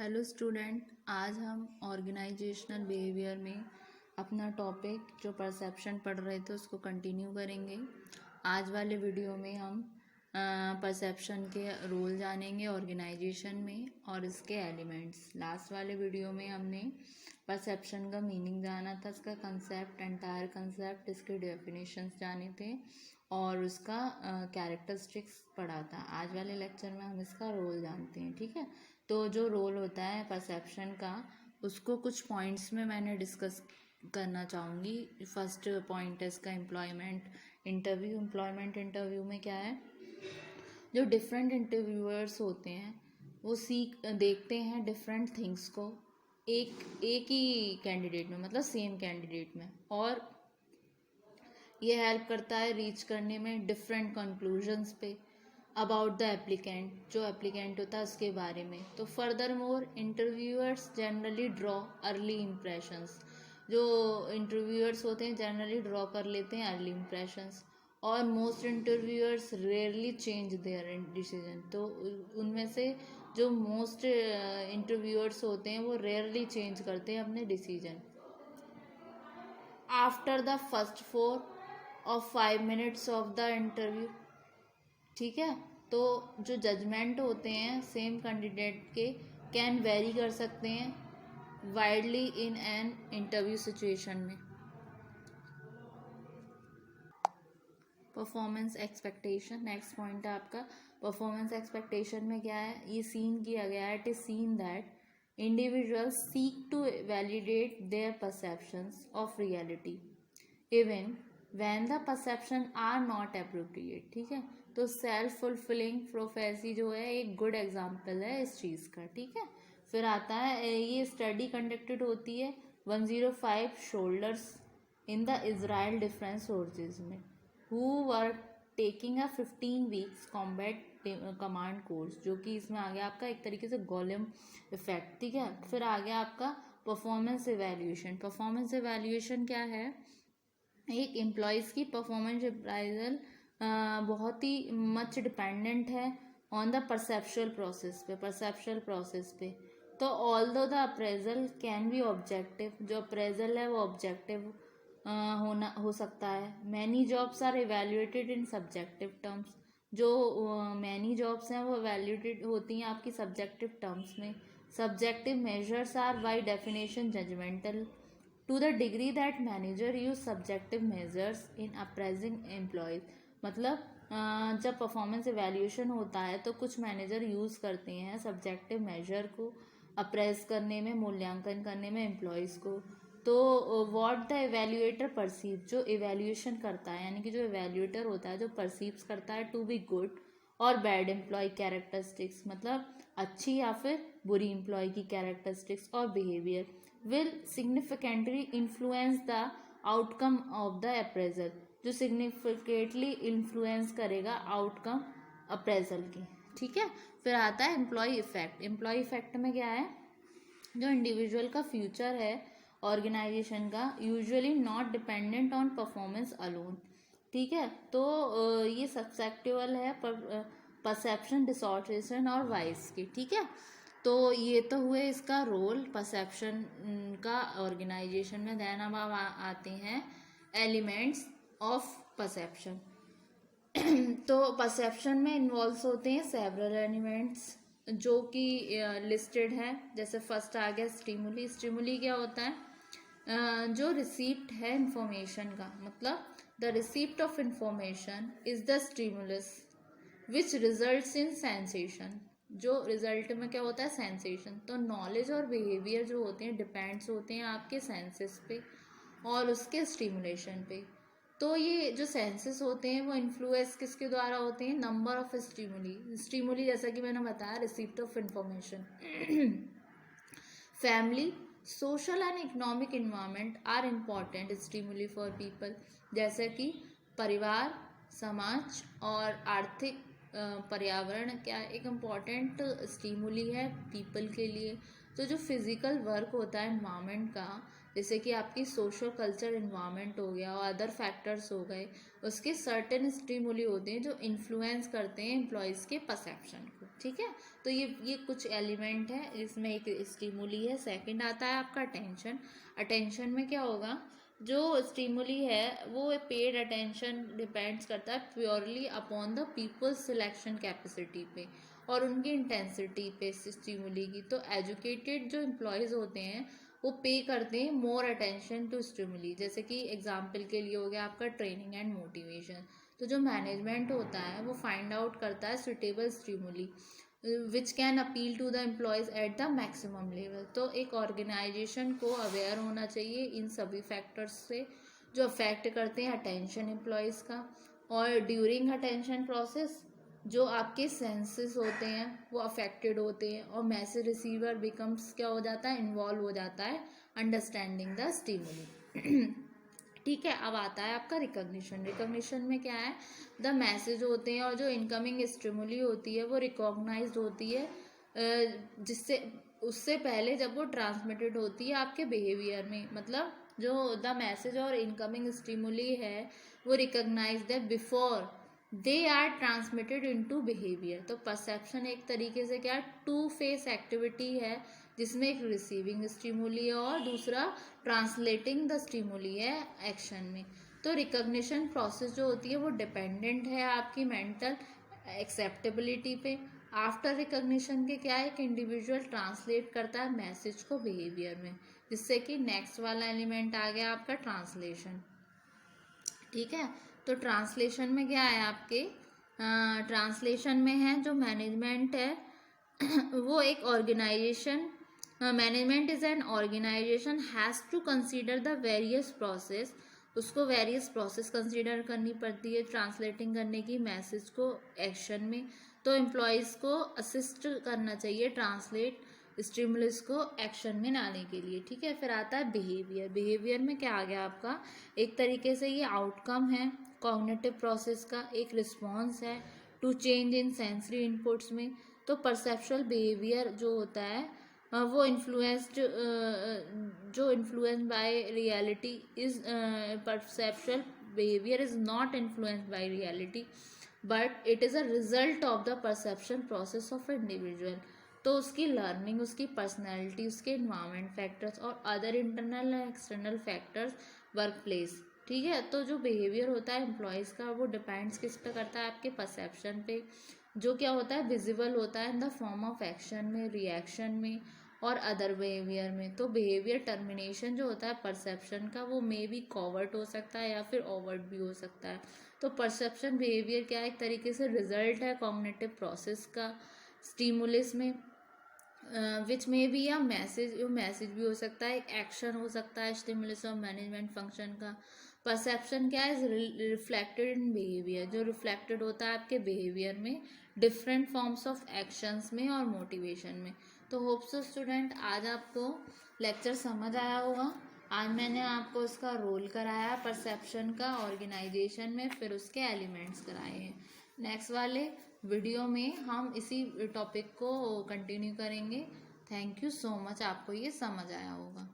Hello student, आज हम organisational behaviour में अपना टॉपिक जो परसेप्शन पढ़ रहे थे उसको कंटिन्यू करेंगे। आज वाले वीडियो में हम परसेप्शन के रोल जानेंगे ऑर्गेनाइजेशन में और इसके एलिमेंट्स। लास्ट वाले वीडियो में हमने परसेप्शन का मीनिंग जाना था, इसका कंसेप्ट, एंटायर कंसेप्ट, इसके डेफिनेशंस जाने थे और उसका कैरेक्टरिस्टिक्स पढ़ा था। आज वाले लेक्चर में हम इसका रोल जानते हैं। ठीक है, तो जो रोल होता है परसेप्शन का, उसको कुछ पॉइंट्स में मैंने डिस्कस करना चाहूँगी। फर्स्ट पॉइंट है इसका एम्प्लॉयमेंट इंटरव्यू। एम्प्लॉयमेंट इंटरव्यू में क्या है, जो डिफरेंट इंटरव्यूअर्स होते हैं वो देखते हैं डिफरेंट थिंग्स को एक ही कैंडिडेट में, मतलब सेम कैंडिडेट में, और ये हेल्प करता है रीच करने में डिफरेंट कंक्लूजन्स पे अबाउट द एप्लीकेंट, जो एप्लीकेंट होता है उसके बारे में। तो further more interviewers generally draw early impressions, जो इंटरव्यूअर्स होते हैं जनरली ड्रॉ कर लेते हैं अर्ली इम्प्रेशंस, और most interviewers rarely change their decision. तो उनमें से जो मोस्ट इंटरव्यूअर्स होते हैं वो रेयरली चेंज करते हैं अपने decision after the first 4 or 5 minutes of the interview. ठीक है, तो जो जजमेंट होते हैं सेम कैंडिडेट के कैन वेरी कर सकते हैं widely in an interview situation में। परफॉर्मेंस एक्सपेक्टेशन नेक्स्ट पॉइंट है आपका। परफॉर्मेंस एक्सपेक्टेशन में क्या है, ये सीन किया गया है, it is seen that individuals seek to validate their perceptions of reality even when the perception are not appropriate। ठीक है, तो सेल्फ फुलफिलिंग प्रोफेसी जो है एक गुड एग्जाम्पल है इस चीज़ का। ठीक है, फिर आता है, ये स्टडी कंडक्टेड होती है 105 shoulders in the Israel defence forces में, who were taking a 15 weeks combat command course, जो कि इसमें आ गया आपका एक तरीके से गोलेम इफेक्ट। ठीक है, फिर आ गया आपका परफॉर्मेंस इवैल्यूएशन। परफॉर्मेंस इवैल्यूएशन क्या है, एक एम्प्लॉयज़ की परफॉर्मेंस अप्राइजल बहुत ही मच डिपेंडेंट है ऑन द परसेप्शुअल प्रोसेस पे। तो although the appraisal can be objective, जो अप्रेजल है वो ऑब्जेक्टिव हो सकता है। Many jobs are evaluated in subjective terms, जो मैनी जॉब्स हैं वो इवेल्युएटेड होती हैं आपकी सब्जेक्टिव टर्म्स में। Subjective measures are by definition judgmental to the degree that manager use subjective measures in appraising employees. मतलब जब परफॉर्मेंस इवैल्यूएशन होता है तो कुछ मैनेजर यूज़ करते हैं सब्जेक्टिव मेजर को अप्रेज करने में, मूल्यांकन करने में एम्प्लॉयज़ को। तो व्हाट द इवैल्यूएटर परसीव, जो इवैल्यूएशन करता है, यानी कि जो इवैल्यूएटर होता है जो परसीव्स करता है टू बी गुड और बैड एम्प्लॉय कैरेक्टरिस्टिक्स, मतलब अच्छी या फिर बुरी एम्प्लॉय की कैरेक्टरिस्टिक्स और behaviour, will significantly influence the outcome of the appraisal, जो सिग्निफिकेंटली इन्फ्लुएंस करेगा आउटकम अप्रेजल की। ठीक है, फिर आता है एम्प्लॉय इफेक्ट। एम्प्लॉय इफेक्ट में क्या है, जो इंडिविजुअल का फ्यूचर है ऑर्गेनाइजेशन का usually not dependent on performance alone. ठीक है, तो ये सब्सेक्टिवल है परसेप्शन, डिसऑर्डेशन और वाइस की। ठीक है, तो ये तो हुए इसका रोल परसेप्शन का ऑर्गेनाइजेशन में। देन अब आते हैं एलिमेंट्स ऑफ परसेप्शन। तो परसेप्शन में इन्वॉल्व होते हैं सेवरल एलिमेंट्स जो कि लिस्टेड है। जैसे फर्स्ट आ गया स्टिमुली। स्टिमुली क्या होता है, जो रिसीप्ट है इंफॉर्मेशन का, मतलब the receipt of information is the stimulus which results in sensation. जो रिजल्ट में क्या होता है, सेंसेशन। तो नॉलेज और बिहेवियर जो होते हैं डिपेंड्स होते हैं आपके सेंसेस पे और उसके स्टिमुलेशन पे। तो ये जो सेंसेस होते हैं वो इन्फ्लुएंस किसके द्वारा होते हैं, नंबर ऑफ स्टिमुली जैसा कि मैंने बताया, receipt of information. Family, social and economic environment are important stimuli for people, जैसे कि परिवार, समाज और आर्थिक पर्यावरण क्या एक इम्पॉर्टेंट स्टिमुली है पीपल के लिए। तो जो फिजिकल वर्क होता है इन्वायरमेंट का, जैसे कि आपकी सोशल कल्चर इन्वायरमेंट हो गया और अदर फैक्टर्स हो गए, उसके सर्टेन स्टिमुली होते हैं जो इन्फ्लुएंस करते हैं एम्प्लॉयज़ के परसेप्शन को, ठीक है। तो ये कुछ एलिमेंट है, इसमें एक स्टिमुली है। सेकंड आता है आपका अटेंशन। अटेंशन में क्या होगा, जो स्टिमुली है वो पेड अटेंशन डिपेंड्स करता है purely upon the people's selection capacity पे और उनकी इंटेंसिटी पे स्टिमुली की। तो एजुकेटेड जो एम्प्लॉयज़ होते हैं वो पे करते हैं मोर अटेंशन टू स्टिमुली। जैसे कि एग्जांपल के लिए हो गया आपका ट्रेनिंग एंड मोटिवेशन। तो जो मैनेजमेंट होता है वो फाइंड आउट करता है suitable stimuli which can appeal to the employees at the maximum level. तो एक ऑर्गेनाइजेशन को अवेयर होना चाहिए इन सभी फैक्टर्स से जो अफेक्ट करते हैं अटेंशन एम्प्लॉयज़ का। और ड्यूरिंग अटेंशन प्रोसेस जो आपके सेंसेस होते हैं वो अफेक्टेड होते हैं और मैसेज रिसीवर बिकम्स क्या हो जाता है, इन्वॉल्व हो जाता है अंडरस्टैंडिंग द स्टिमुली। ठीक है, अब आता है आपका रिकॉग्निशन। रिकॉग्निशन में क्या है, द मैसेज होते हैं और जो इनकमिंग स्टिमुली होती है वो रिकॉग्नाइज्ड होती है जिससे उससे पहले जब वो ट्रांसमिटेड होती है आपके बिहेवियर में। मतलब जो द मैसेज और इनकमिंग स्टिमुली है वो रिकॉग्नाइज्ड है before they are transmitted into behaviour. तो परसेप्शन एक तरीके से क्या टू फेस एक्टिविटी है जिसमें एक रिसीविंग स्टिमुली है और दूसरा ट्रांसलेटिंग द स्टिमुली है एक्शन में। तो रिकॉग्निशन प्रोसेस जो होती है वो डिपेंडेंट है आपकी मेंटल एक्सेप्टेबिलिटी पे। आफ्टर रिकॉग्निशन के क्या है, एक इंडिविजुअल ट्रांसलेट करता है मैसेज को बिहेवियर में, जिससे कि नेक्स्ट वाला एलिमेंट आ गया आपका ट्रांसलेशन। ठीक है, तो ट्रांसलेशन में क्या है आपके, ट्रांसलेशन में है जो मैनेजमेंट है वो एक organisation, management is an organisation has to consider the various process. उसको वेरियस प्रोसेस कंसीडर करनी पड़ती है ट्रांसलेटिंग करने की मैसेज को एक्शन में। तो एम्प्लॉयज़ को असिस्ट करना चाहिए ट्रांसलेट स्टिमुलस को एक्शन में लाने के लिए। ठीक है, फिर आता है बिहेवियर। बिहेवियर में क्या आ गया आपका, एक तरीके से ये आउटकम है कॉग्निटिव प्रोसेस का, एक रिस्पॉन्स है to change in sensory inputs में। तो परसेप्शुअल बिहेवियर जो होता है वो इन्फ्लुएंस्ड जो influence by reality is perceptual behaviour is not influenced by reality but it is a result of the perception process of individual. तो उसकी लर्निंग, उसकी पर्सनैलिटी, उसके इन्वायरमेंट फैक्टर्स और other internal and external factors work place. ठीक है, तो जो behaviour होता है एम्प्लॉयज़ का वो डिपेंड्स किस पे करता है, आपके परसेप्शन पे, जो क्या होता है विजिबल होता है in the form of action में, रिएक्शन में और अदर बिहेवियर में। तो बिहेवियर टर्मिनेशन जो होता है परसेप्शन का वो मे बी कॉवर्ट हो सकता है या फिर ओवर्ट भी हो सकता है। तो परसेप्शन बिहेवियर क्या है, एक तरीके से रिजल्ट है कॉग्निटिव प्रोसेस का स्टिमुलस में विच में बी या मैसेज भी हो सकता है, एक एक्शन हो सकता है स्टिमुलस और मैनेजमेंट फंक्शन का। परसेप्शन क्या है, रिफ्लेक्टेड इन बिहेवियर, जो रिफ्लेक्टेड होता है आपके बिहेवियर में डिफरेंट फॉर्म्स ऑफ एक्शंस में और मोटिवेशन में। तो होप सो स्टूडेंट आज आपको लेक्चर समझ आया होगा। आज मैंने आपको इसका रोल कराया परसेप्शन का ऑर्गेनाइजेशन में, फिर उसके एलिमेंट्स कराए हैं। नेक्स्ट वाले वीडियो में हम इसी टॉपिक को कंटिन्यू करेंगे। थैंक यू सो मच, आपको ये समझ आया होगा।